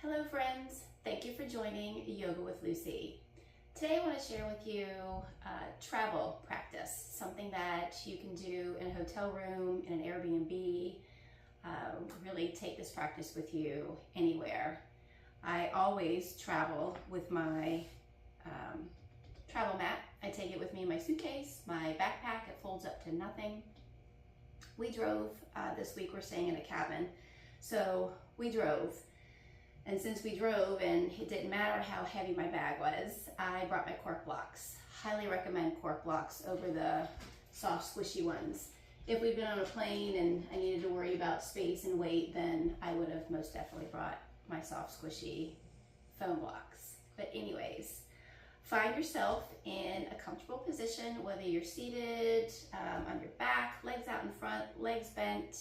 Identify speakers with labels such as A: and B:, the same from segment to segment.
A: Hello friends, thank you for joining Yoga with Lucy. Today I want to share with you travel practice, something that you can do in a hotel room, in an Airbnb. Really take this practice with you anywhere. I always travel with my travel mat. I take it with me in my suitcase, my backpack, it folds up to nothing. We drove this week, we're staying in a cabin, so we drove. And since we drove and it didn't matter how heavy my bag was, I brought my cork blocks. Highly recommend cork blocks over the soft, squishy ones. If we'd been on a plane and I needed to worry about space and weight, then I would have most definitely brought my soft, squishy foam blocks. But anyways, find yourself in a comfortable position, whether you're seated, on your back, legs out in front, legs bent,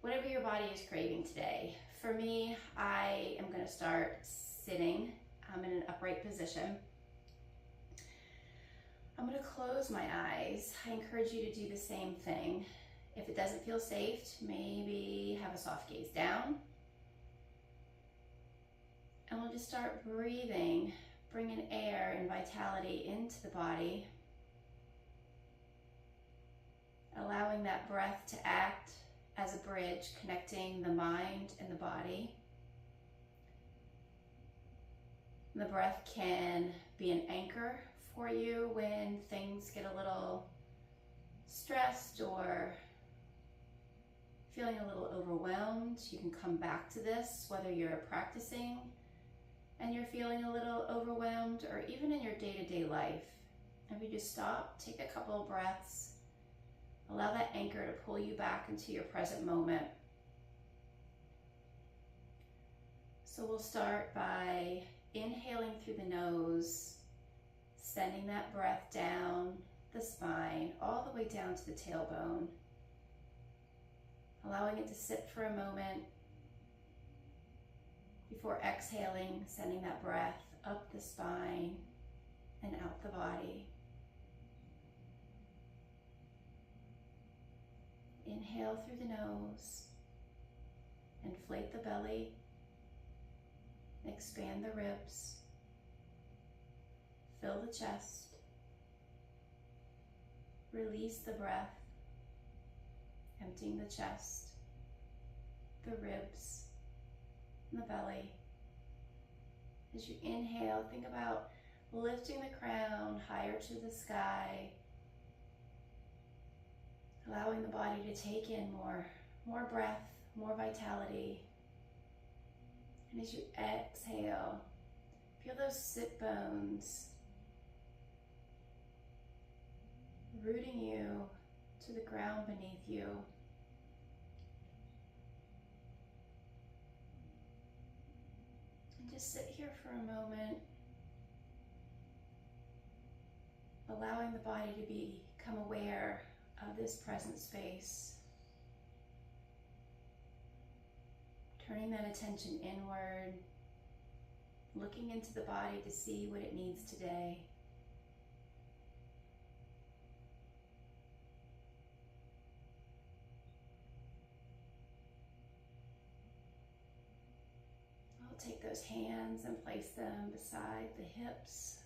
A: whatever your body is craving today. For me, I am going to start sitting. I'm in an upright position. I'm going to close my eyes. I encourage you to do the same thing. If it doesn't feel safe, maybe have a soft gaze down. And we'll just start breathing, bringing air and vitality into the body, allowing that breath to act as a bridge connecting the mind and the body. The breath can be an anchor for you when things get a little stressed or feeling a little overwhelmed. You can come back to this, whether you're practicing and you're feeling a little overwhelmed, or even in your day-to-day life. If you just stop, take a couple of breaths, allow that anchor to pull you back into your present moment. So we'll start by inhaling through the nose, sending that breath down the spine, all the way down to the tailbone. Allowing it to sit for a moment before exhaling, sending that breath up the spine and out the body. Inhale through the nose, inflate the belly, expand the ribs, fill the chest, release the breath, emptying the chest, the ribs, and the belly. As you inhale, think about lifting the crown higher to the sky, allowing the body to take in more breath, more vitality. And as you exhale, feel those sit bones rooting you to the ground beneath you. And just sit here for a moment, allowing the body to become aware of this present space. Turning that attention inward, looking into the body to see what it needs today. I'll take those hands and place them beside the hips,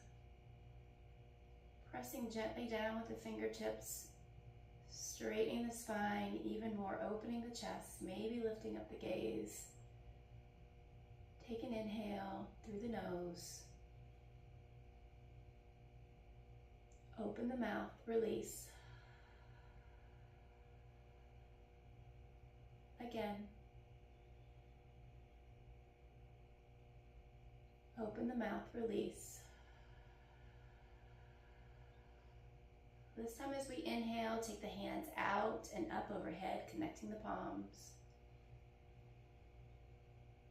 A: pressing gently down with the fingertips, straightening the spine even more, opening the chest, maybe lifting up the gaze. Take an inhale through the nose. Open the mouth, release. Again. Open the mouth, release. This time as we inhale, take the hands out and up overhead, connecting the palms.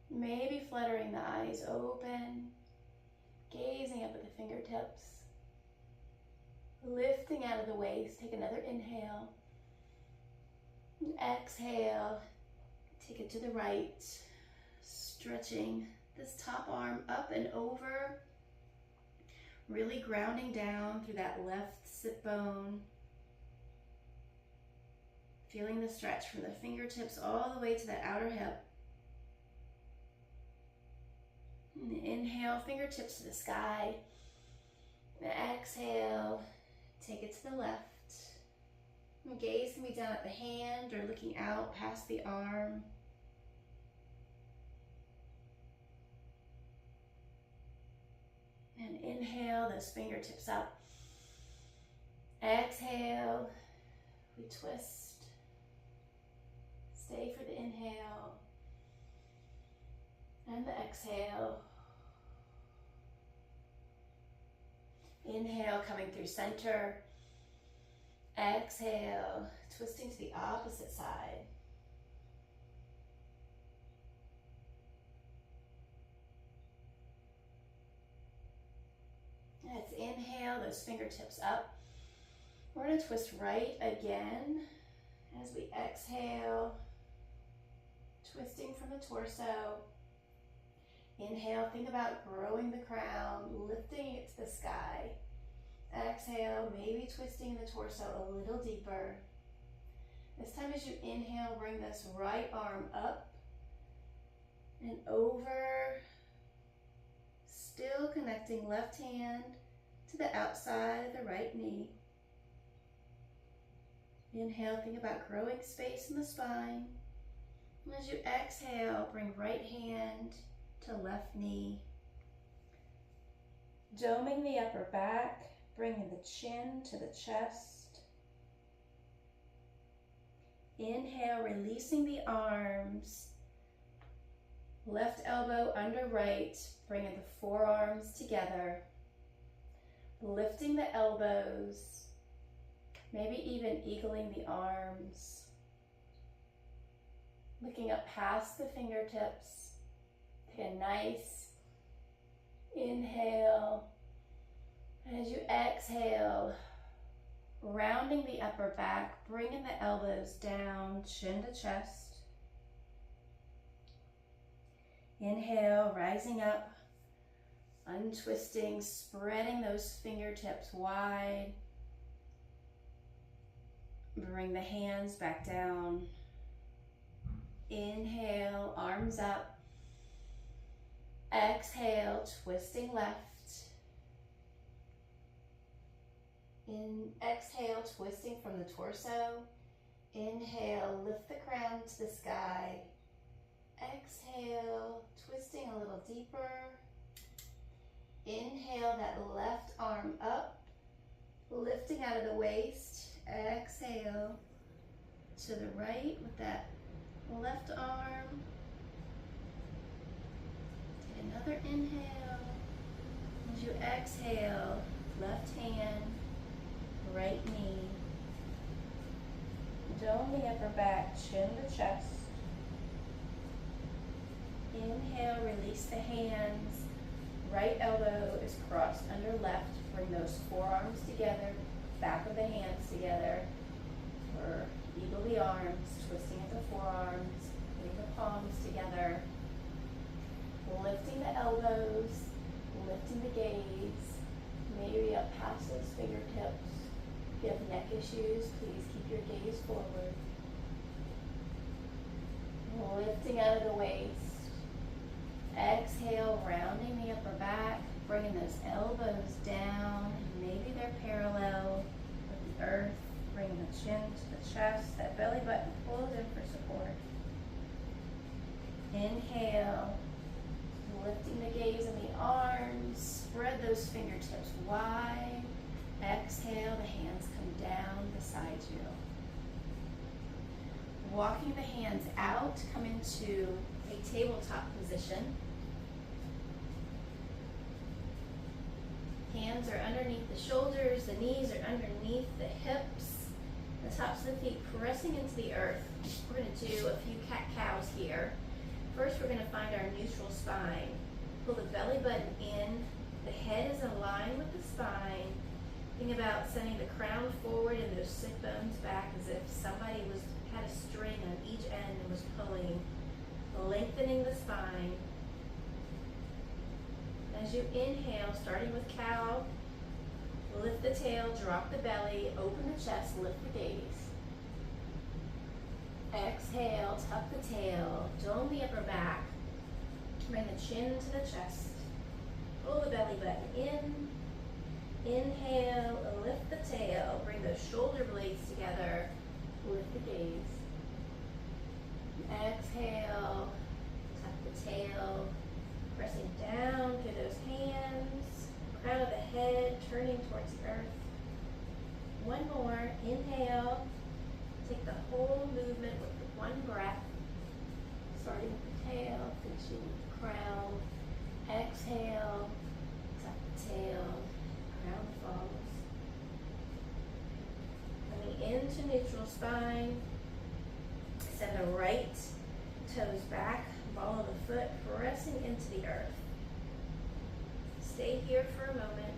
A: Maybe fluttering the eyes open, gazing up at the fingertips. Lifting out of the waist, take another inhale. And exhale, take it to the right, stretching this top arm up and over. Really grounding down through that left sit bone. Feeling the stretch from the fingertips all the way to that outer hip. Inhale, fingertips to the sky. Exhale, take it to the left. And gaze can be down at the hand or looking out past the arm. And inhale, those fingertips up. Exhale, we twist. Stay for the inhale. And the exhale. Inhale, coming through center. Exhale, twisting to the opposite side. Let's inhale, those fingertips up. We're going to twist right again as we exhale, twisting from the torso. Inhale, think about growing the crown, lifting it to the sky. Exhale, maybe twisting the torso a little deeper. This time as you inhale, bring this right arm up and over, still connecting left hand to the outside of the right knee. Inhale, think about growing space in the spine. And as you exhale, bring right hand to left knee. Doming the upper back, bringing the chin to the chest. Inhale, releasing the arms. Left elbow under right, bringing the forearms together. Lifting the elbows, maybe even eagling the arms. Looking up past the fingertips. Take a nice inhale. And as you exhale, rounding the upper back, bringing the elbows down, chin to chest. Inhale, rising up, untwisting, spreading those fingertips wide. Bring the hands back down. Inhale, arms up. Exhale, twisting left. Exhale, twisting from the torso. Inhale, lift the crown to the sky. Exhale, twisting a little deeper. Inhale, that left arm up, lifting out of the waist. Exhale to the right with that left arm. Take another inhale. As you exhale, left hand, right knee. Dome the upper back, chin to chest. Inhale, release the hands. Right elbow is crossed under left. Bring those forearms together, back of the hands together. Or eagle the arms, twisting at the forearms, bring the palms together. Lifting the elbows, lifting the gaze, maybe up past those fingertips. If you have neck issues, please keep your gaze forward. Lifting out of the waist. Exhale, rounding the upper back, bringing those elbows down. Maybe they're parallel with the earth. Bringing the chin to the chest, that belly button pulled in for support. Inhale, lifting the gaze in the arms. Spread those fingertips wide. Exhale, the hands come down beside you. Walking the hands out, come into a tabletop position. Hands are underneath the shoulders, the knees are underneath the hips, the tops of the feet pressing into the earth. We're going to do a few cat-cows here. First, we're going to find our neutral spine. Pull the belly button in, the head is in line with the spine. Think about sending the crown forward and those sit bones back as if somebody had a string on each end and was pulling, lengthening the spine. As you inhale, starting with cow, lift the tail, drop the belly, open the chest, lift the gaze. Exhale, tuck the tail, dome the upper back. Bring the chin to the chest. Pull the belly button in. Inhale, lift the tail. Bring those shoulder blades together. Lift the gaze. Exhale, tuck the tail. Pressing down through those hands. Crown of the head turning towards the earth. One more. Inhale. Take the whole movement with one breath. Starting with the tail, finishing with the crown. Exhale, tuck the tail, crown falls. Coming into neutral spine. Send the right toes back, ball of the foot pressing into the earth. Stay here for a moment.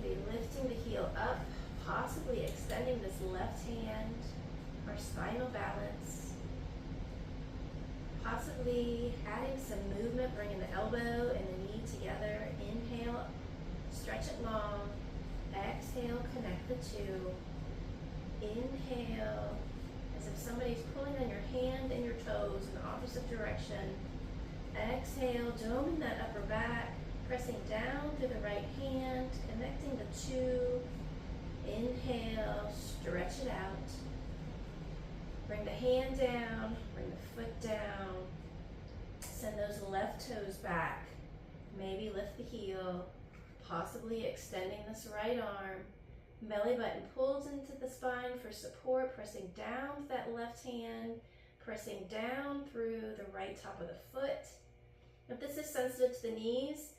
A: Be lifting the heel up, possibly extending this left hand, our spinal balance. Possibly adding some movement, bringing the elbow and the knee together. Inhale, stretch it long. Exhale, connect the two. Inhale, as if somebody's pulling on your hand and your toes in the opposite direction. Exhale, doming that upper back, pressing down through the right hand, connecting the two. Inhale, stretch it out. Bring the hand down, bring the foot down. Send those left toes back. Maybe lift the heel, possibly extending this right arm. Belly button pulls into the spine for support, pressing down with that left hand, pressing down through the right top of the foot. If this is sensitive to the knees,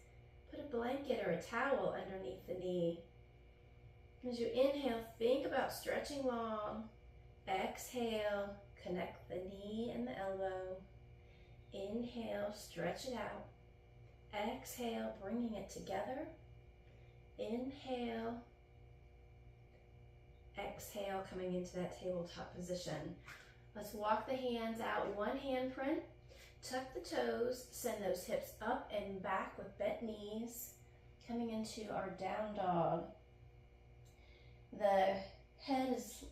A: put a blanket or a towel underneath the knee. As you inhale, think about stretching long. Exhale, connect the knee and the elbow. Inhale, stretch it out. Exhale, bringing it together. Inhale. Exhale, coming into that tabletop position. Let's walk the hands out, one hand print. Tuck the toes, send those hips up and back with bent knees. Coming into our down dog. The head is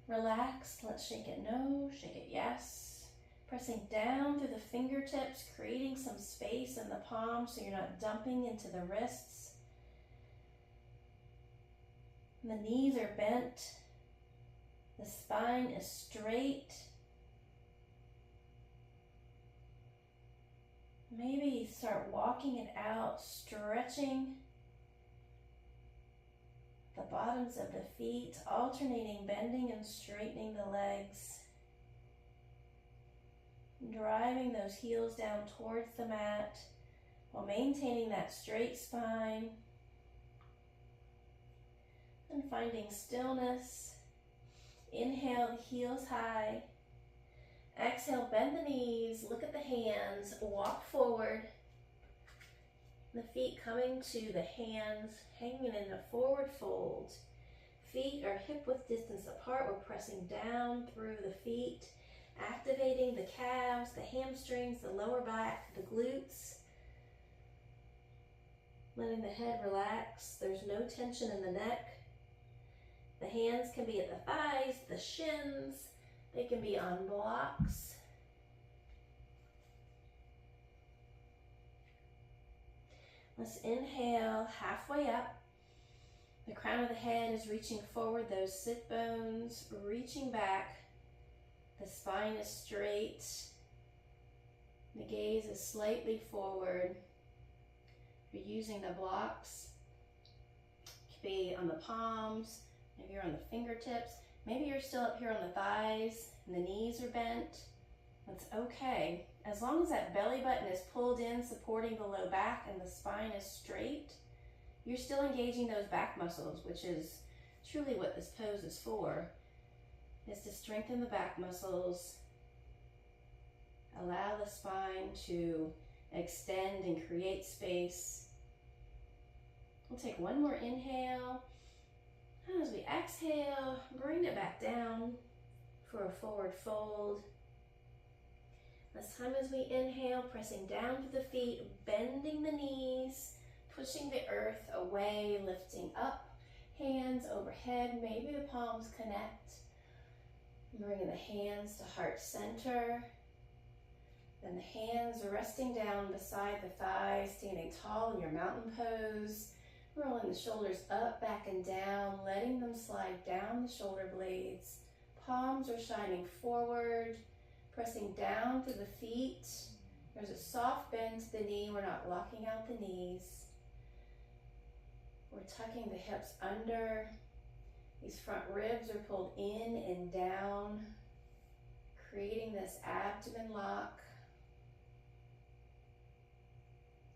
A: relaxed. Let's shake it no, shake it yes. Pressing down through the fingertips, creating some space in the palms so you're not dumping into the wrists. The knees are bent. The spine is straight. Maybe start walking it out, stretching the bottoms of the feet, alternating, bending and straightening the legs. Driving those heels down towards the mat while maintaining that straight spine. And finding stillness. Inhale, the heels high. Exhale, bend the knees, look at the hands, walk forward. The feet coming to the hands, hanging in a forward fold. Feet are hip width distance apart. We're pressing down through the feet, activating the calves, the hamstrings, the lower back, the glutes. Letting the head relax. There's no tension in the neck. The hands can be at the thighs, the shins. They can be on blocks. Let's inhale halfway up. The crown of the head is reaching forward, those sit bones reaching back. The spine is straight. The gaze is slightly forward. You're using the blocks. It could be on the palms, maybe you're on the fingertips. Maybe you're still up here on the thighs and the knees are bent. That's okay. As long as that belly button is pulled in, supporting the low back and the spine is straight, you're still engaging those back muscles, which is truly what this pose is for, is to strengthen the back muscles, allow the spine to extend and create space. We'll take one more inhale. As we exhale, bring it back down for a forward fold. This time as we inhale, pressing down to the feet, bending the knees, pushing the earth away, lifting up, hands overhead, maybe the palms connect. Bringing the hands to heart center. And the hands resting down beside the thighs, standing tall in your mountain pose. Rolling the shoulders up, back, and down, letting them slide down the shoulder blades. Palms are shining forward, pressing down to the feet. There's a soft bend to the knee. We're not locking out the knees. We're tucking the hips under. These front ribs are pulled in and down, creating this abdomen lock.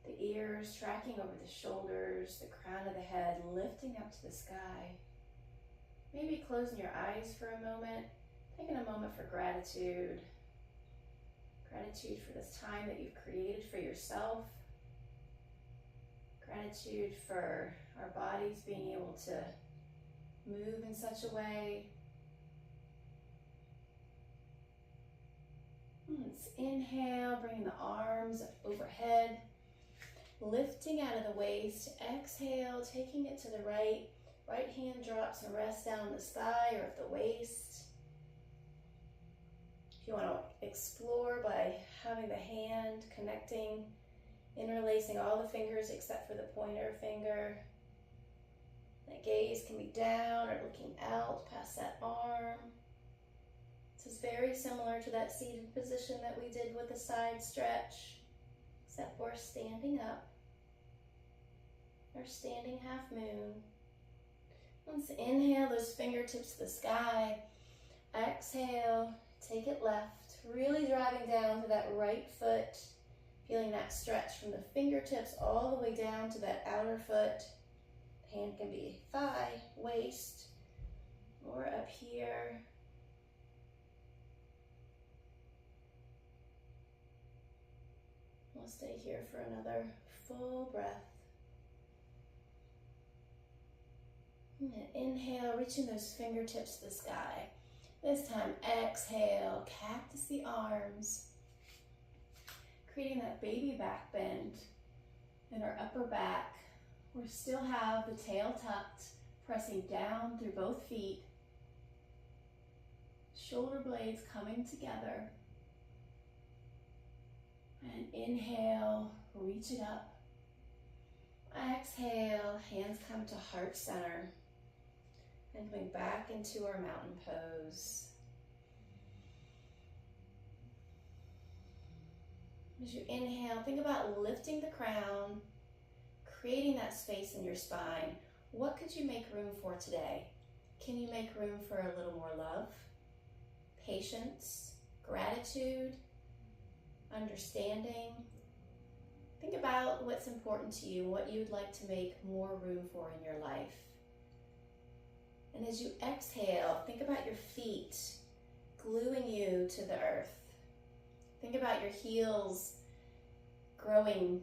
A: The ears tracking over the shoulders, the crown of the head lifting up to the sky. Maybe closing your eyes for a moment, taking a moment for gratitude. Gratitude for this time that you've created for yourself. Gratitude for our bodies being able to move in such a way. Let's inhale, bringing the arms up overhead. Lifting out of the waist, exhale, taking it to the right. Right hand drops and rests down on the thigh or at the waist. If you want to explore by having the hand connecting, interlacing all the fingers except for the pointer finger. That gaze can be down or looking out past that arm. This is very similar to that seated position that we did with the side stretch, except we're standing up. Our standing half moon. Let's inhale those fingertips to the sky. Exhale, take it left, really driving down to that right foot, feeling that stretch from the fingertips all the way down to that outer foot. The hand can be thigh, waist, or up here. We'll stay here for another full breath. And inhale, reaching those fingertips to the sky. This time, exhale, cactus the arms, creating that baby back bend in our upper back. We still have the tail tucked, pressing down through both feet. Shoulder blades coming together. And inhale, reach it up. Exhale, hands come to heart center. And coming back into our mountain pose. As you inhale, think about lifting the crown, creating that space in your spine. What could you make room for today? Can you make room for a little more love, patience, gratitude, understanding? Think about what's important to you, what you'd like to make more room for in your life. And as you exhale, think about your feet gluing you to the earth. Think about your heels growing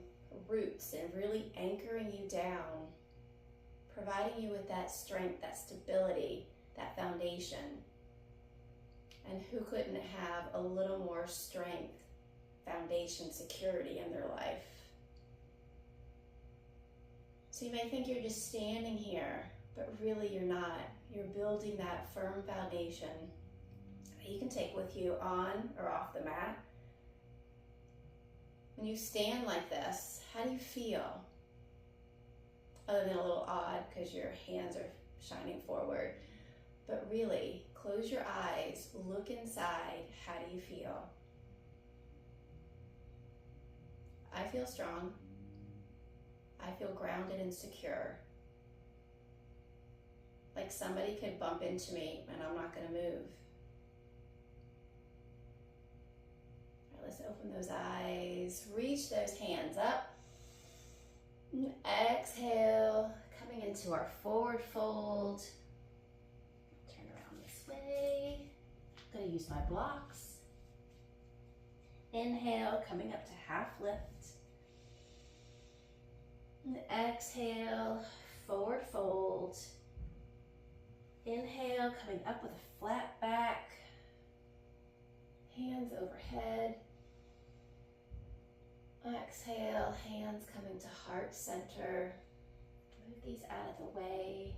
A: roots and really anchoring you down, providing you with that strength, that stability, that foundation. And who couldn't have a little more strength, foundation, security in their life? So you may think you're just standing here, but really you're not. You're building that firm foundation that you can take with you on or off the mat. When you stand like this, how do you feel? Other than a little odd because your hands are shining forward. But really, close your eyes, look inside. How do you feel? I feel strong. I feel grounded and secure. Like somebody could bump into me and I'm not going to move. All right, let's open those eyes. Reach those hands up. And exhale, coming into our forward fold. Turn around this way. I'm going to use my blocks. Inhale, coming up to half lift. And exhale, forward fold. Inhale, coming up with a flat back. Hands overhead. Exhale, hands coming to heart center. Move these out of the way.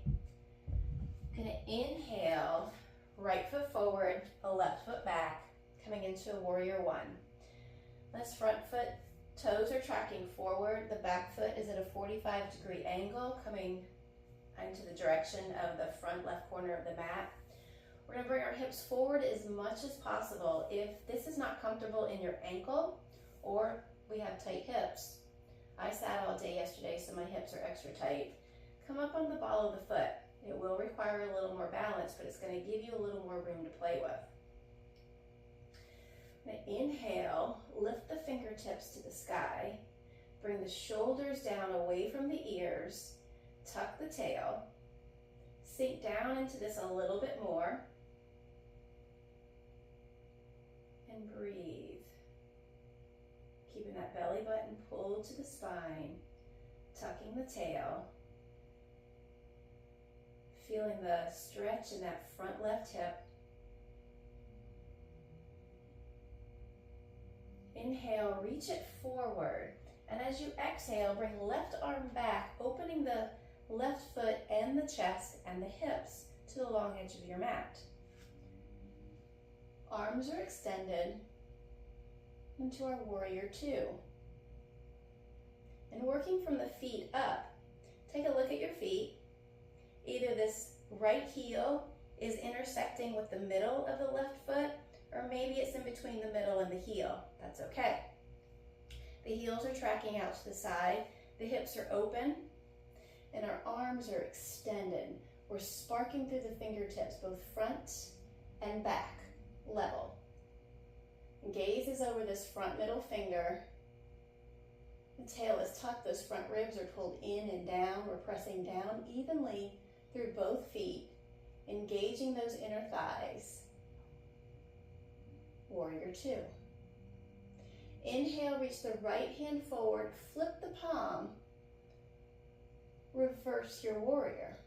A: Gonna inhale, right foot forward, a left foot back, coming into a warrior one. This front foot, toes are tracking forward. The back foot is at a 45-degree angle coming into the direction of the front left corner of the mat. We're going to bring our hips forward as much as possible. If this is not comfortable in your ankle or we have tight hips, I sat all day yesterday, so my hips are extra tight. Come up on the ball of the foot. It will require a little more balance, but it's going to give you a little more room to play with. Now inhale, lift the fingertips to the sky. Bring the shoulders down away from the ears. Tuck the tail. Sink down into this a little bit more. And breathe. Keeping that belly button pulled to the spine. Tucking the tail. Feeling the stretch in that front left hip. Inhale, reach it forward. And as you exhale, bring left arm back, opening the left foot and the chest and the hips to the long edge of your mat. Arms are extended into our warrior two. And working from the feet up, take a look at your feet. Either this right heel is intersecting with the middle of the left foot, or maybe it's in between the middle and the heel. That's okay. The heels are tracking out to the side, the hips are open, and our arms are extended. We're sparking through the fingertips, both front and back, level. Gaze is over this front middle finger. The tail is tucked, those front ribs are pulled in and down. We're pressing down evenly through both feet, engaging those inner thighs. Warrior two. Inhale, reach the right hand forward, flip the palm, reverse your warrior.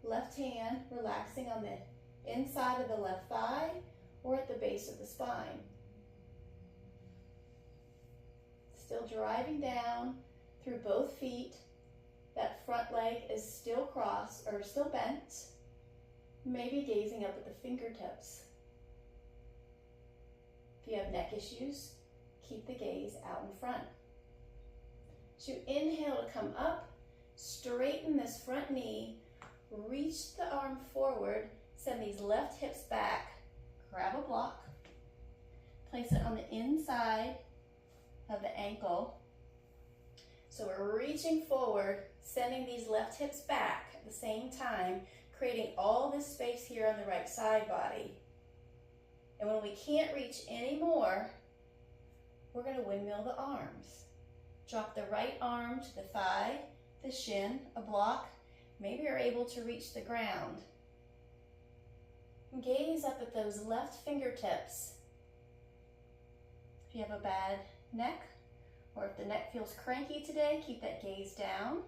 A: Left hand relaxing on the inside of the left thigh or at the base of the spine. Still driving down through both feet. That front leg is still crossed or still bent. Maybe gazing up at the fingertips. If you have neck issues, keep the gaze out in front. As you inhale to come up, straighten this front knee, reach the arm forward, send these left hips back, grab a block, place it on the inside of the ankle. So we're reaching forward, sending these left hips back at the same time, creating all this space here on the right side body. And when we can't reach anymore, we're going to windmill the arms. Drop the right arm to the thigh, the shin, a block. Maybe you're able to reach the ground. Gaze up at those left fingertips. If you have a bad neck, or if the neck feels cranky today, keep that gaze down.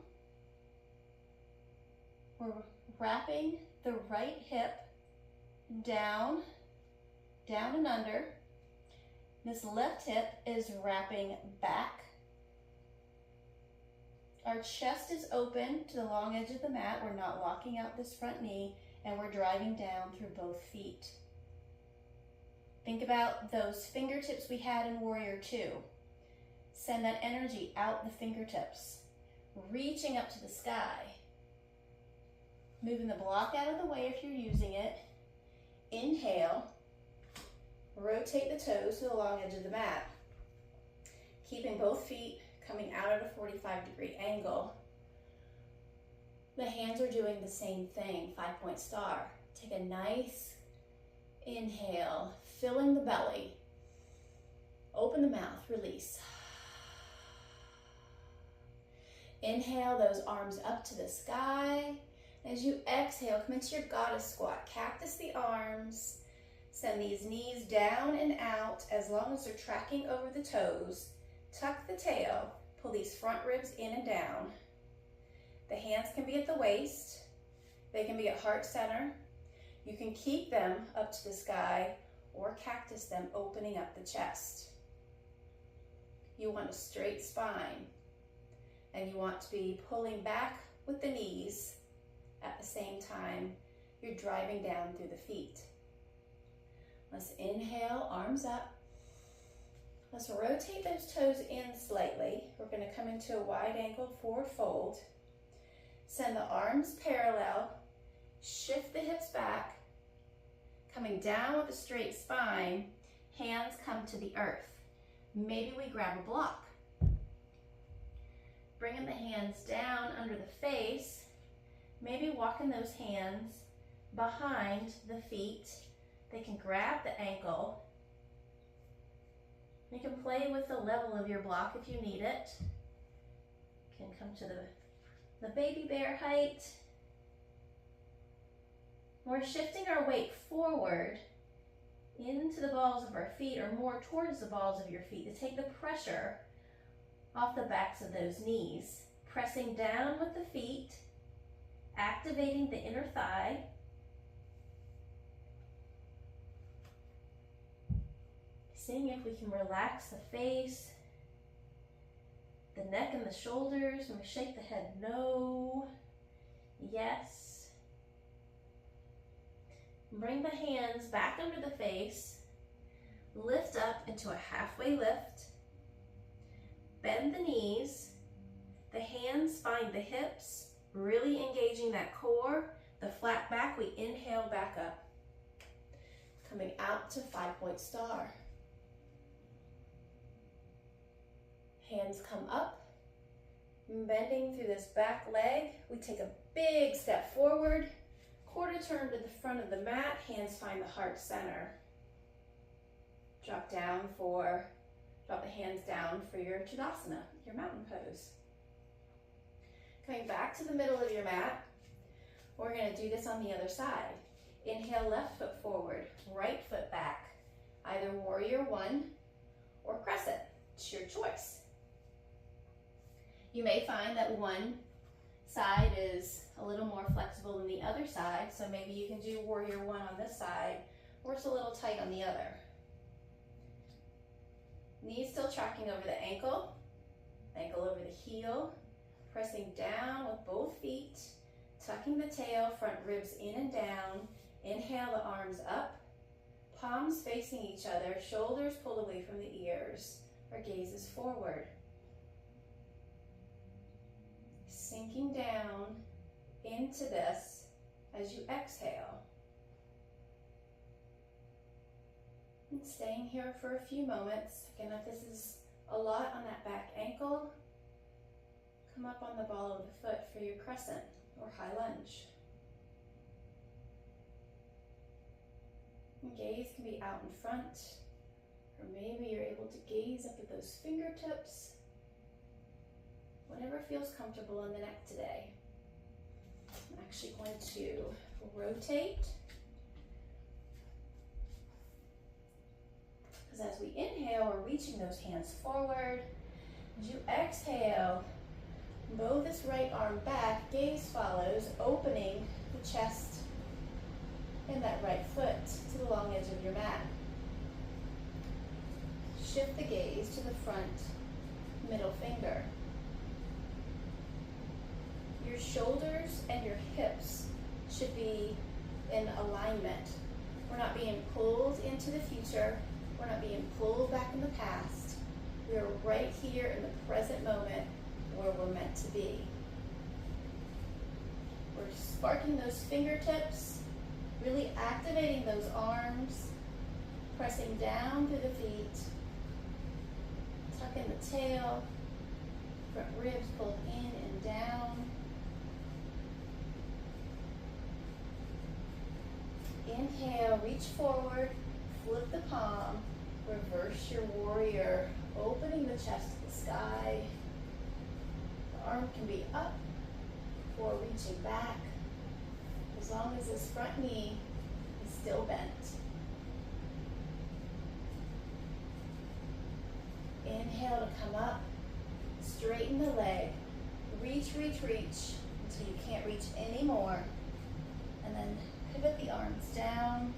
A: We're wrapping the right hip down, down and under. This left hip is wrapping back. Our chest is open to the long edge of the mat. We're not locking out this front knee, and we're driving down through both feet. Think about those fingertips we had in Warrior Two. Send that energy out the fingertips, reaching up to the sky. Moving the block out of the way if you're using it. Inhale. Rotate the toes to the long edge of the mat. Keeping both feet coming out at a 45-degree angle. The hands are doing the same thing, 5-point star. Take a nice inhale, filling the belly. Open the mouth, release. Inhale those arms up to the sky. As you exhale, come into your goddess squat. Cactus the arms. Send these knees down and out as long as they're tracking over the toes. Tuck the tail. Pull these front ribs in and down. The hands can be at the waist. They can be at heart center. You can keep them up to the sky or cactus them, opening up the chest. You want a straight spine, and you want to be pulling back with the knees at the same time you're driving down through the feet. Let's inhale, arms up. Let's rotate those toes in slightly. We're going to come into a wide angle forward fold. Send the arms parallel. Shift the hips back. Coming down with a straight spine, hands come to the earth. Maybe we grab a block. Bringing the hands down under the face. Maybe walking those hands behind the feet. They can grab the ankle. You can play with the level of your block if you need it. You can come to the baby bear height. We're shifting our weight forward into the balls of our feet, or more towards the balls of your feet, to take the pressure off the backs of those knees. Pressing down with the feet, activating the inner thigh. Seeing if we can relax the face, the neck and the shoulders. And we shake the head no, yes. Bring the hands back under the face. Lift up into a halfway lift. Bend the knees. The hands find the hips, really engaging that core. The flat back, we inhale back up. Coming out to 5-point star. Hands come up, bending through this back leg. We take a big step forward, quarter turn to the front of the mat, hands find the heart center. Drop the hands down for your Tadasana, your mountain pose. Coming back to the middle of your mat, we're going to do this on the other side. Inhale, left foot forward, right foot back, either warrior one or crescent. It's your choice. You may find that one side is a little more flexible than the other side, so maybe you can do warrior one on this side, or it's a little tight on the other. Knees still tracking over the ankle over the heel, pressing down with both feet, tucking the tail, front ribs in and down. Inhale the arms up, palms facing each other, shoulders pulled away from the ears. Our gaze is forward. Sinking down into this as you exhale. And staying here for a few moments. Again, if this is a lot on that back ankle, come up on the ball of the foot for your crescent or high lunge. And gaze can be out in front, or maybe you're able to gaze up at those fingertips. Whatever feels comfortable in the neck today. I'm actually going to rotate. Because as we inhale, we're reaching those hands forward. As you exhale, bow this right arm back, gaze follows, opening the chest and that right foot to the long edge of your mat. Shift the gaze to the front middle finger. Your shoulders and your hips should be in alignment. We're not being pulled into the future. We're not being pulled back in the past. We are right here in the present moment where we're meant to be. We're sparking those fingertips, really activating those arms, pressing down through the feet, tucking the tail, front ribs pulled in and down. Inhale, reach forward, flip the palm, reverse your warrior, opening the chest to the sky. The arm can be up or reaching back, as long as this front knee is still bent. Inhale to come up, straighten the leg, reach, reach, reach until you can't reach anymore, and then pivot the arms down,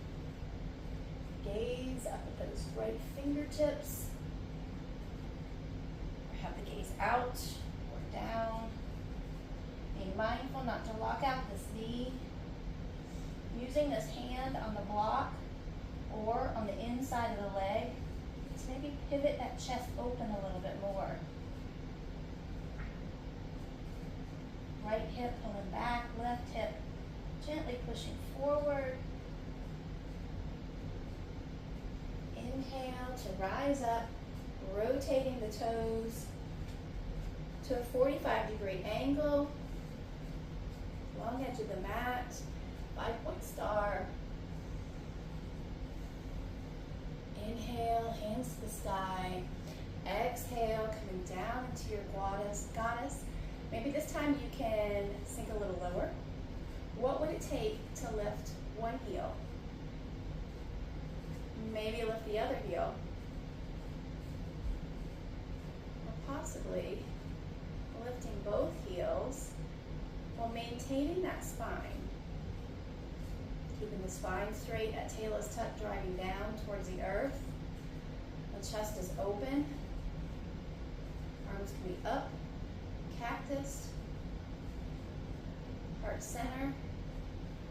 A: gaze up at those right fingertips, or have the gaze out or down. Being mindful not to lock out this knee, using this hand on the block or on the inside of the leg So maybe pivot that chest open a little bit more. Right hip pulling back, left hip gently pushing forward. Inhale to rise up, rotating the toes to a 45-degree angle. Long edge of the mat, 5-point star. Inhale, hands to the sky. Exhale, coming down into your goddess. Maybe this time you can sink a little lower. What would it take to lift one heel? Maybe lift the other heel. Or possibly lifting both heels while maintaining that spine. Keeping the spine straight, that tail is tucked, driving down towards the earth. The chest is open. Arms can be up, cactus, heart center,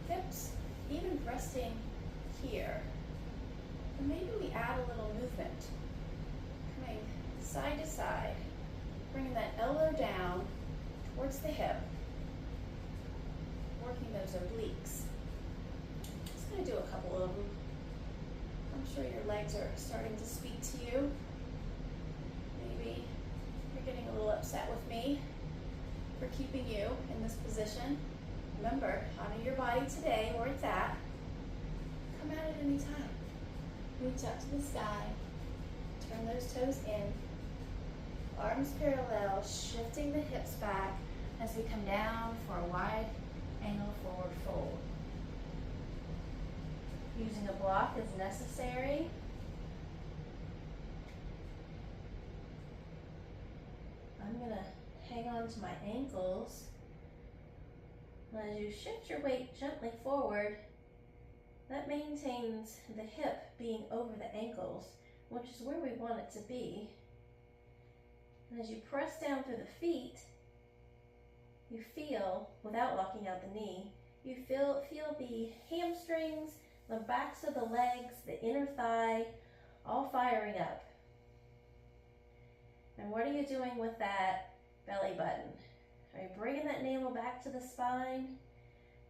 A: hips, even resting here. And maybe we add a little movement. Coming side to side, bringing that elbow down towards the hip, working those obliques. Just going to do a couple of them. I'm sure your legs are starting to speak to you. Maybe you're getting a little upset with me for keeping you in this position. Remember, honor your body today where it's at. Come at it any time. Reach up to the sky. Turn those toes in. Arms parallel, shifting the hips back as we come down for a wide angle forward fold. Using a block as necessary. I'm going to hang on to my ankles. And as you shift your weight gently forward, that maintains the hip being over the ankles, which is where we want it to be. And as you press down through the feet, you feel, without locking out the knee, you feel the hamstrings, the backs of the legs, the inner thigh, all firing up. And what are you doing with that belly button? Are you bringing that navel back to the spine,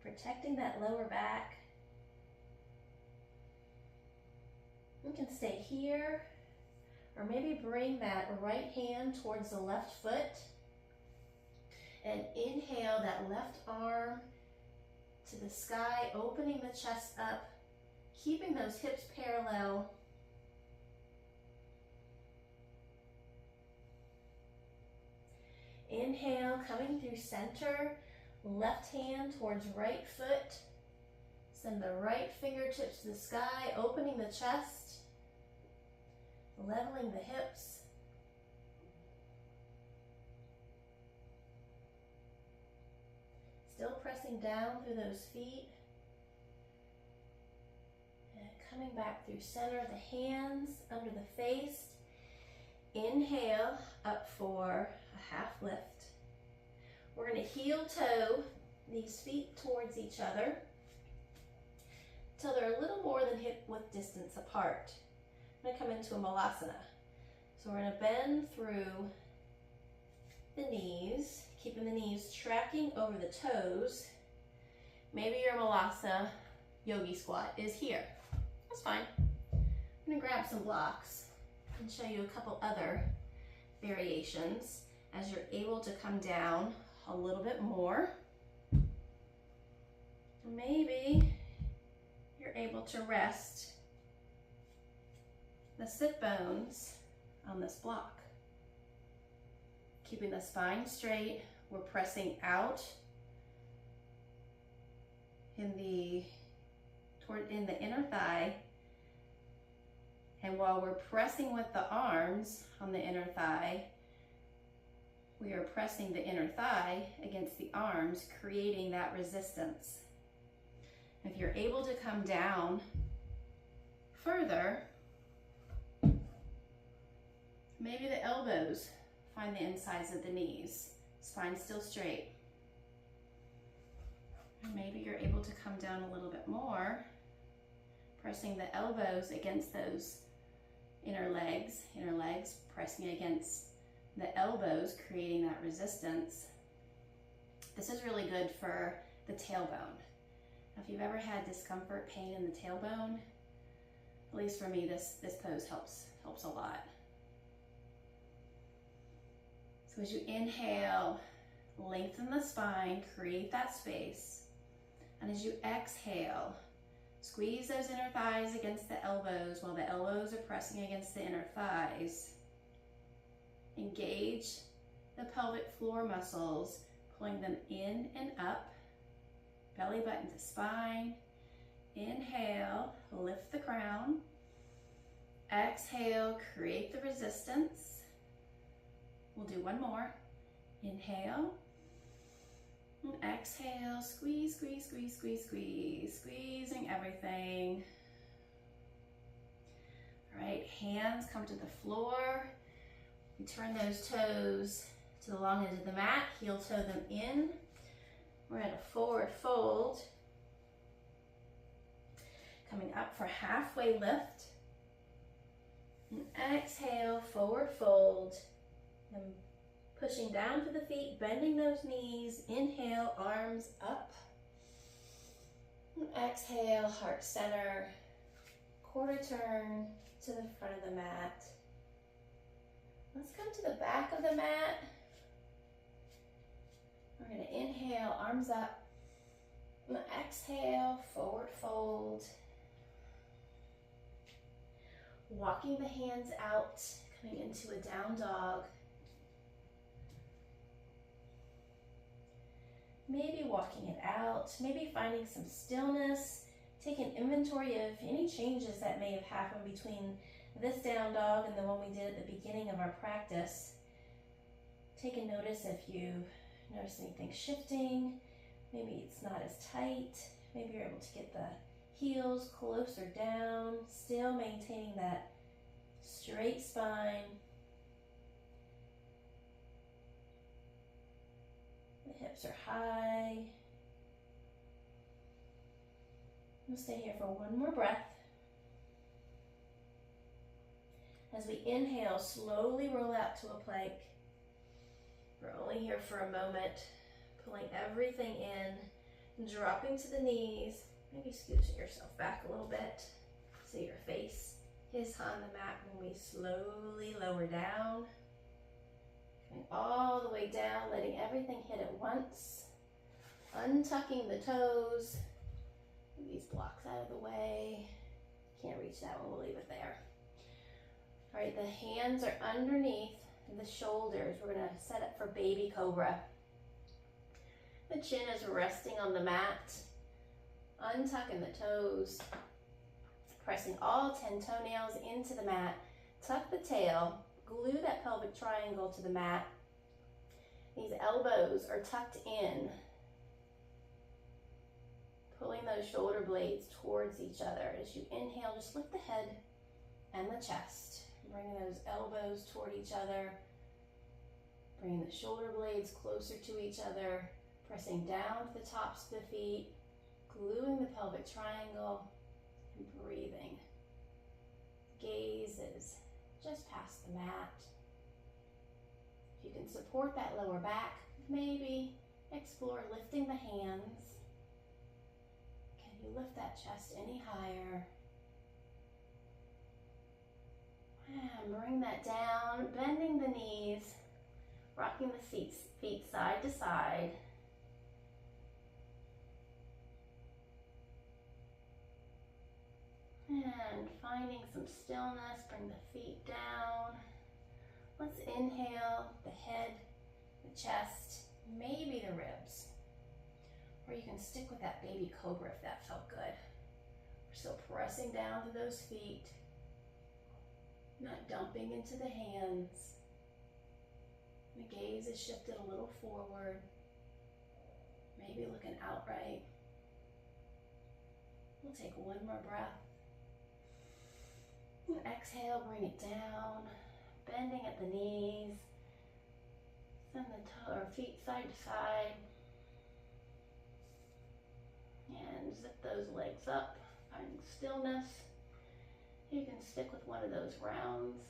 A: protecting that lower back? You can stay here, or maybe bring that right hand towards the left foot and inhale that left arm to the sky, opening the chest up, keeping those hips parallel. Inhale, coming through center, left hand towards right foot. Send the right fingertips to the sky, opening the chest, leveling the hips. Still pressing down through those feet. And coming back through center, the hands under the face. Inhale, up for a half lift. We're going to heel toe these feet towards each other till they're a little more than hip width distance apart. I'm going to come into a malasana. So we're going to bend through the knees, keeping the knees tracking over the toes. Maybe your malasana yogi squat is here. That's fine. I'm going to grab some blocks and show you a couple other variations as you're able to come down a little bit more. Maybe you're able to rest the sit bones on this block. Keeping the spine straight, we're pressing out in the inner thigh. And while we're pressing with the arms on the inner thigh, we are pressing the inner thigh against the arms, creating that resistance. If you're able to come down further, maybe the elbows find the insides of the knees, spine still straight. And maybe you're able to come down a little bit more, pressing the elbows against those inner legs pressing against the elbows, creating that resistance. This is really good for the tailbone. Now, if you've ever had discomfort, pain in the tailbone, at least for me, this pose helps a lot. So as you inhale, lengthen the spine, create that space. And as you exhale, squeeze those inner thighs against the elbows while the elbows are pressing against the inner thighs. Engage the pelvic floor muscles, pulling them in and up, belly button to spine. Inhale, lift the crown. Exhale, create the resistance. We'll do one more. Inhale. And exhale, squeeze, squeeze, squeeze, squeeze, squeeze, squeezing everything. All right, hands come to the floor. We turn those toes to the long edge of the mat, heel toe them in. We're at a forward fold. Coming up for halfway lift. And exhale, forward fold. And pushing down to the feet, bending those knees. Inhale, arms up. And exhale, heart center. Quarter turn to the front of the mat. Let's come to the back of the mat. We're going to inhale, arms up. And exhale, forward fold. Walking the hands out, coming into a down dog. Maybe walking it out, maybe finding some stillness, take an inventory of any changes that may have happened between this down dog and the one we did at the beginning of our practice. Take a notice if you notice anything shifting, maybe it's not as tight, maybe you're able to get the heels closer down, still maintaining that straight spine. The hips are high. We'll stay here for one more breath. As we inhale, slowly roll out to a plank. We're only here for a moment, pulling everything in, dropping to the knees, maybe scooching yourself back a little bit so your face is on the mat when we slowly lower down. Coming all the way down, letting everything hit at once. Untucking the toes. Move these blocks out of the way. Can't reach that one, we'll leave it there. All right, the hands are underneath the shoulders. We're gonna set up for baby cobra. The chin is resting on the mat. Untucking the toes. Pressing all 10 toenails into the mat. Tuck the tail. Glue that pelvic triangle to the mat. These elbows are tucked in. Pulling those shoulder blades towards each other. As you inhale, just lift the head and the chest. Bringing those elbows toward each other. Bringing the shoulder blades closer to each other. Pressing down to the tops of the feet. Gluing the pelvic triangle. And breathing. Gaze is just past the mat. If you can support that lower back, maybe explore lifting the hands. Can you lift that chest any higher? And bring that down, bending the knees, rocking the feet side to side. And finding some stillness, bring the feet down. Let's inhale the head, the chest, maybe the ribs. Or you can stick with that baby cobra if that felt good. We're still pressing down to those feet, not dumping into the hands. The gaze is shifted a little forward, maybe looking outright. We'll take one more breath. And exhale, bring it down, bending at the knees. Send the feet side to side. And zip those legs up, finding stillness. You can stick with one of those rounds,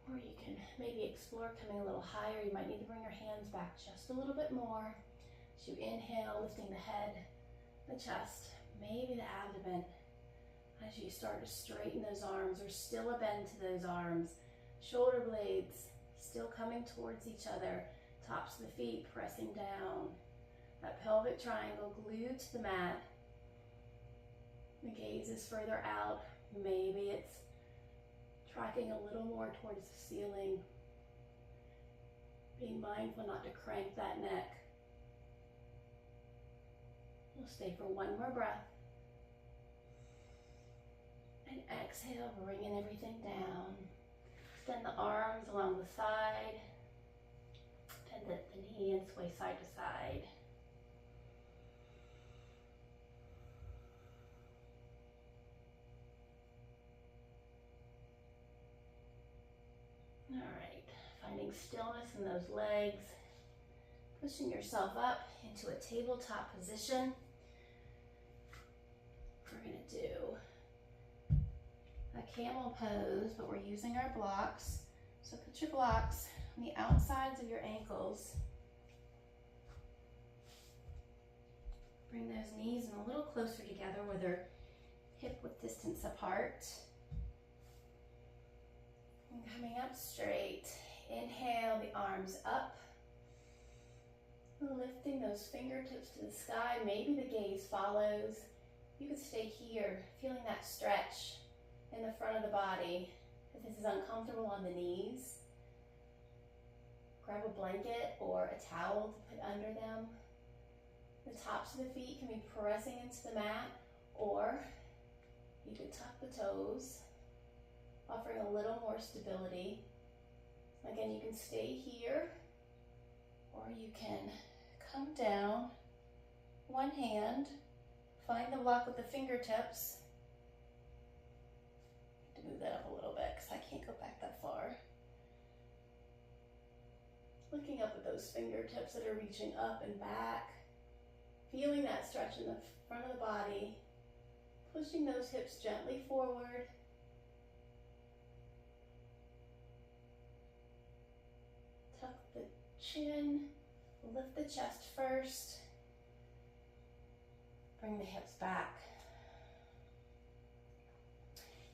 A: or you can maybe explore coming a little higher. You might need to bring your hands back just a little bit more. As you inhale, lifting the head, the chest, maybe the abdomen. As you start to straighten those arms, there's still a bend to those arms. Shoulder blades still coming towards each other. Tops of the feet pressing down. That pelvic triangle glued to the mat. The gaze is further out. Maybe it's tracking a little more towards the ceiling. Being mindful not to crank that neck. We'll stay for one more breath. And exhale, bringing everything down. Extend the arms along the side. And lift the knee and sway side to side. All right, finding stillness in those legs. Pushing yourself up into a tabletop position. We're going to do a camel pose, but we're using our blocks. So put your blocks on the outsides of your ankles. Bring those knees in a little closer together where they're hip width distance apart. And coming up straight. Inhale, the arms up. Lifting those fingertips to the sky. Maybe the gaze follows. You could stay here, feeling that stretch in the front of the body. If this is uncomfortable on the knees, grab a blanket or a towel to put under them. The tops of the feet can be pressing into the mat, or you could tuck the toes, offering a little more stability. Again, you can stay here, or you can come down, one hand, find the block with the fingertips. I have to move that up a little bit because I can't go back that far. Looking up at those fingertips that are reaching up and back, feeling that stretch in the front of the body, pushing those hips gently forward. Tuck the chin, lift the chest first. Bring the hips back.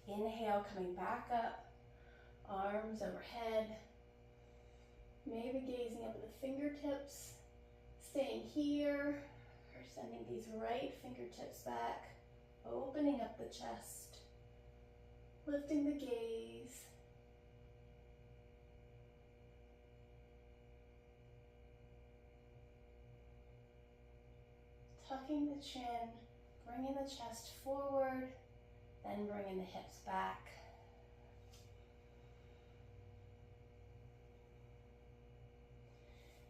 A: Inhale, coming back up, arms overhead. Maybe gazing up at the fingertips, staying here, or sending these right fingertips back, opening up the chest, lifting the gaze. Tucking the chin, bringing the chest forward, then bringing the hips back.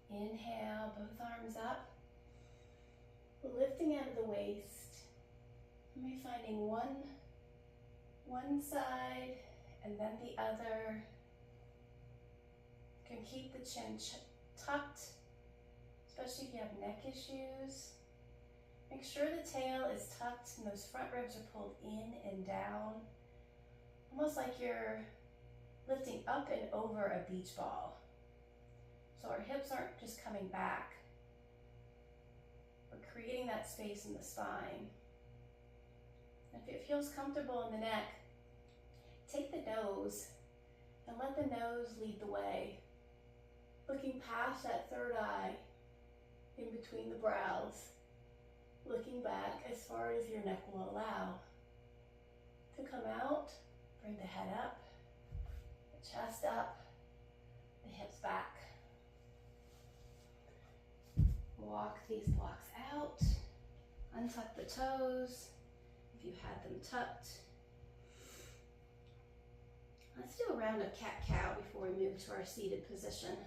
A: Inhale, both arms up, lifting out of the waist. Maybe finding one side and then the other. You can keep the chin tucked, especially if you have neck issues. Make sure the tail is tucked and those front ribs are pulled in and down, almost like you're lifting up and over a beach ball. So our hips aren't just coming back. We're creating that space in the spine. If it feels comfortable in the neck, take the nose and let the nose lead the way, looking past that third eye in between the brows, looking back as far as your neck will allow. To come out, bring the head up, the chest up, the hips back. Walk these blocks out, untuck the toes if you had them tucked. Let's do a round of cat-cow before we move to our seated position.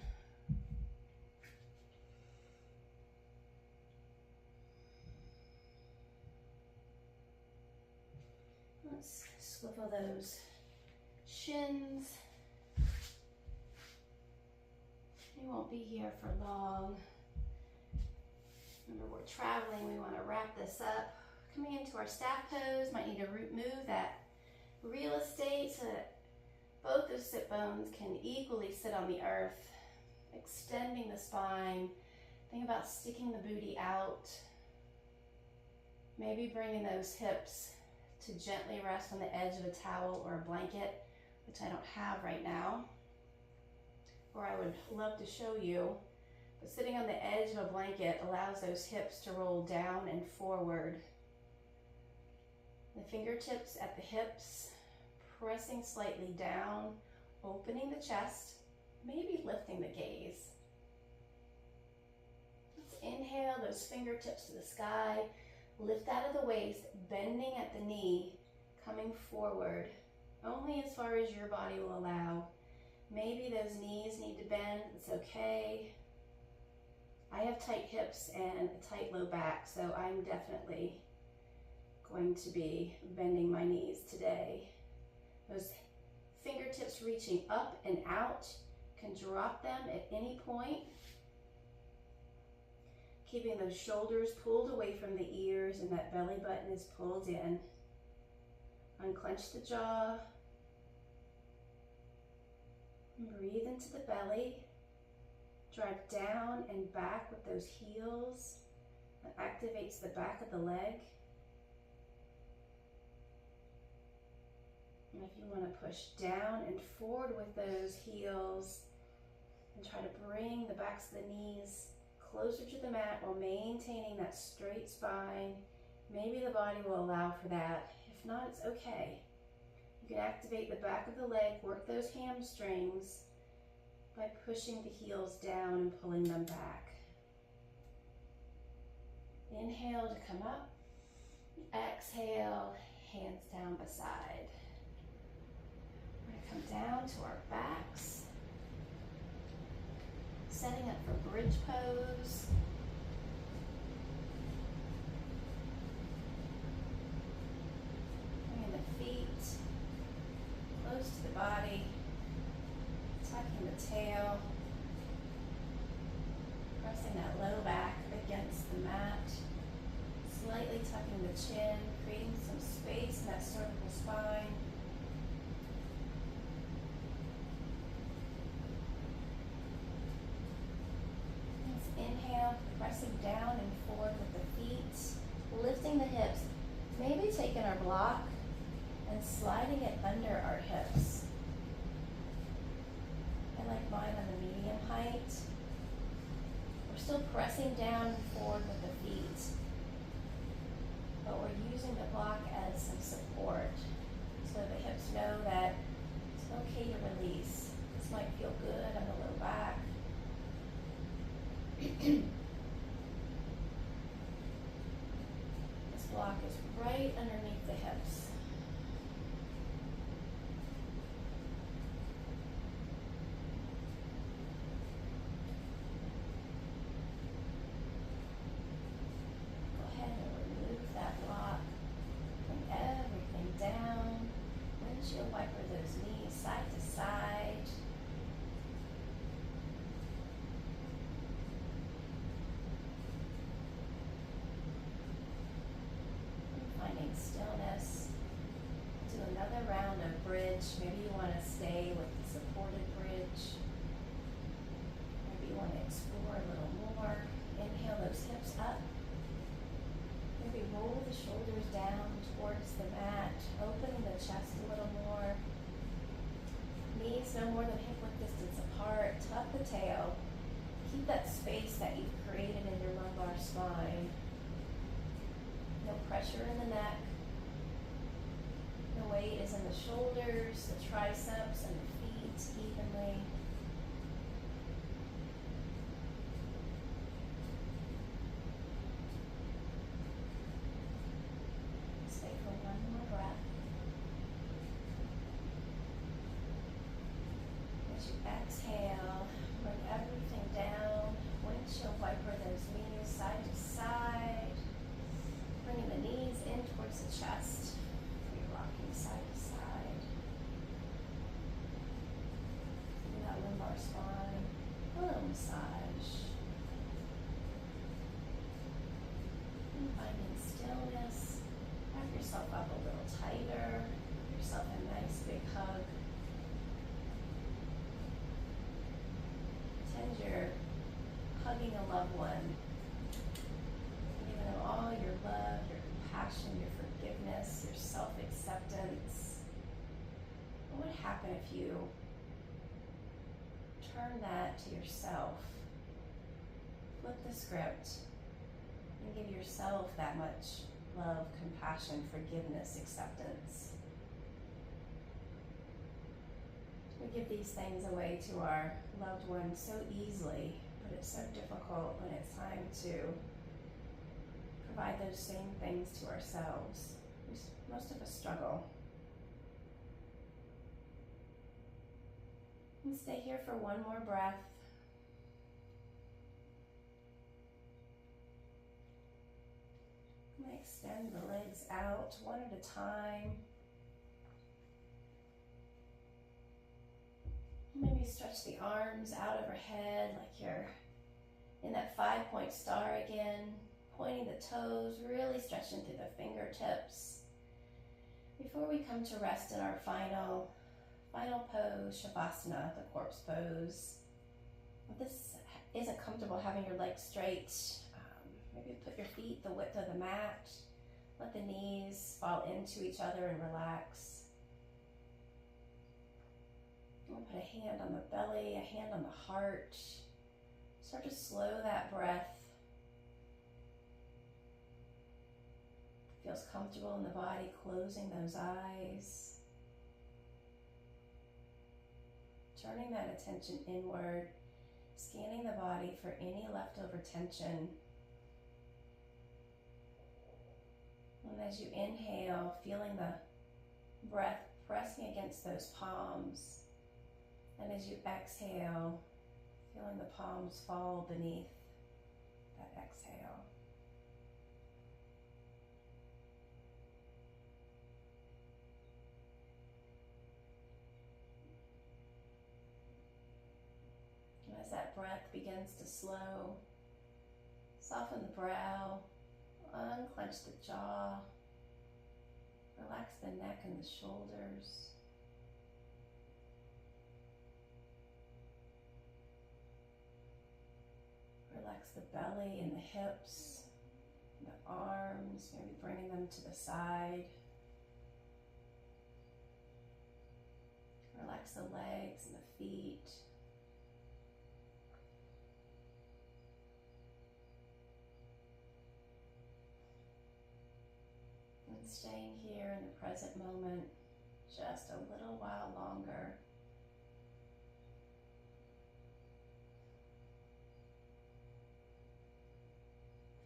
A: Let's swivel those shins. We won't be here for long. Remember, we're traveling, we want to wrap this up, Coming into our staff pose, might need to move that real estate so that both those sit bones can equally sit on the earth, extending the spine. Think about sticking the booty out. Maybe bringing those hips to gently rest on the edge of a towel or a blanket, which I don't have right now, or I would love to show you. But sitting on the edge of a blanket allows those hips to roll down and forward. The fingertips at the hips, pressing slightly down, opening the chest, maybe lifting the gaze. Let's inhale those fingertips to the sky, lift out of the waist, bending at the knee, coming forward, only as far as your body will allow. Maybe those knees need to bend, it's okay. I have tight hips and a tight low back, so I'm definitely going to be bending my knees today. Those fingertips reaching up and out, can drop them at any point. Keeping those shoulders pulled away from the ears and that belly button is pulled in. Unclench the jaw. Breathe into the belly. Drive down and back with those heels. That activates the back of the leg. And if you want to push down and forward with those heels and try to bring the backs of the knees closer to the mat while maintaining that straight spine, maybe the body will allow for that. If not, it's okay. You can activate the back of the leg, work those hamstrings by pushing the heels down and pulling them back. Inhale to come up. Exhale, hands down beside. We're going to come down to our backs. Setting up for bridge pose. Bringing the feet close to the body. Tucking the tail. Pressing that low back against the mat. Slightly tucking the chin, creating some space in that cervical spine. Inhale, pressing down and forward with the feet, lifting the hips, maybe taking our block and sliding it under our hips. I like mine on the medium height. We're still pressing down and forward with the feet, but we're using the block as some support so the hips know that it's okay to release. This might feel good on the low back. This block is right underneath the hips. Go ahead and remove that block. Bring everything down. Windshield wiper those knees side to side. Stillness. Do another round of bridge. Maybe you want to stay with the supported bridge. Maybe you want to explore a little more. Inhale those hips up. Maybe roll the shoulders down towards the mat, opening the chest a little more. Knees no more than hip width distance apart. Tuck the tail. Keep that space that you've created in your lumbar spine. No pressure in the neck. The weight is in the shoulders, the triceps, and the feet evenly. Stay for one more breath. As you exhale, bring everything down. Windshield wiper those knees side to side. Bringing the knees in towards the chest. You're rocking side to side. Feel that lumbar spine. A little massage. And finding stillness. yourself up a little tighter. Give yourself a nice big hug. Pretend you're hugging a loved one, giving them all your love, your compassion, your forgiveness, your self-acceptance. What would happen if you turn that to yourself? Flip the script and give yourself that much love, compassion, forgiveness, acceptance. We give these things away to our loved ones so easily, but it's so difficult when it's time to provide those same things to ourselves. Most of us struggle. And stay here for one more breath. And extend the legs out one at a time. Maybe stretch the arms out overhead like you're in that 5-point star again, pointing the toes, really stretching through the fingertips. Before we come to rest in our final pose, Shavasana, the corpse pose. If this isn't comfortable having your legs straight, maybe put your feet the width of the mat. Let the knees fall into each other and relax. We'll put a hand on the belly, a hand on the heart. Start to slow that breath. Feels comfortable in the body, closing those eyes. Turning that attention inward, scanning the body for any leftover tension. And as you inhale, feeling the breath pressing against those palms. And as you exhale, feeling the palms fall beneath that exhale. And as that breath begins to slow, soften the brow, unclench the jaw, relax the neck and the shoulders. Relax the belly and the hips, and the arms, maybe bringing them to the side. Relax the legs and the feet. And staying here in the present moment just a little while longer.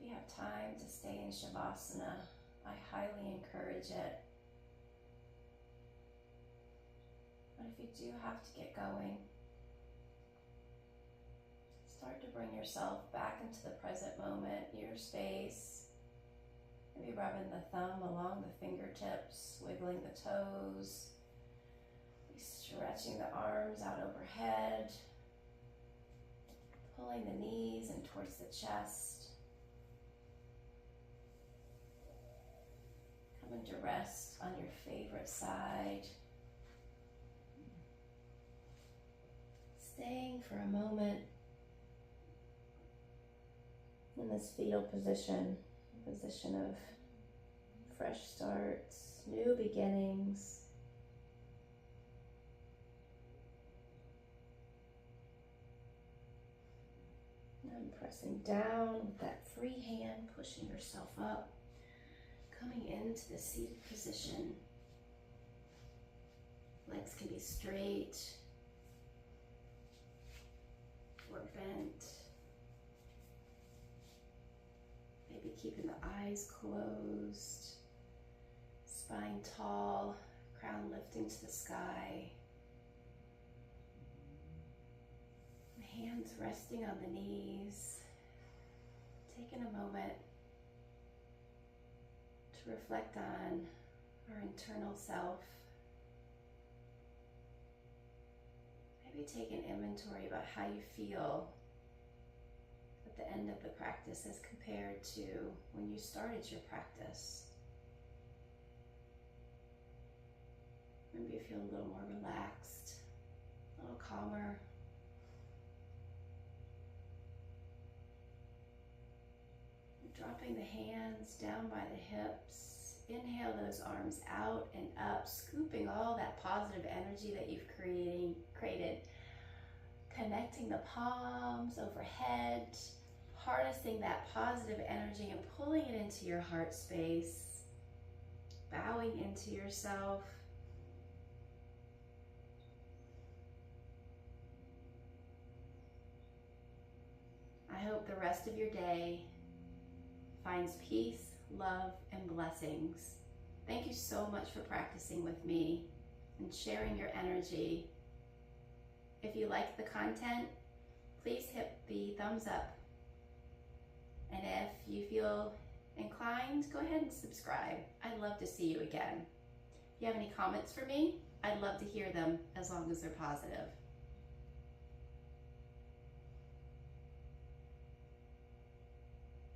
A: If you have time to stay in Shavasana, I highly encourage it. But if you do have to get going, start to bring yourself back into the present moment, your space. Maybe rubbing the thumb along the fingertips, wiggling the toes, stretching the arms out overhead, pulling the knees in towards the chest. Coming to rest on your favorite side. Staying for a moment in this fetal position, a position of fresh starts, new beginnings. And pressing down with that free hand, pushing yourself up, coming into the seated position. Legs can be straight or bent. Maybe keeping the eyes closed, spine tall, crown lifting to the sky. The hands resting on the knees. Taking a moment to reflect on our internal self. Maybe take an inventory about how you feel at the end of the practice as compared to when you started your practice. Maybe you feel a little more relaxed, a little calmer. Dropping the hands down by the hips. Inhale those arms out and up, scooping all that positive energy that you've created. Connecting the palms overhead, harnessing that positive energy and pulling it into your heart space. Bowing into yourself. I hope the rest of your day finds peace, love, and blessings. Thank you so much for practicing with me and sharing your energy. If you like the content, please hit the thumbs up. And if you feel inclined, go ahead and subscribe. I'd love to see you again. If you have any comments for me, I'd love to hear them as long as they're positive.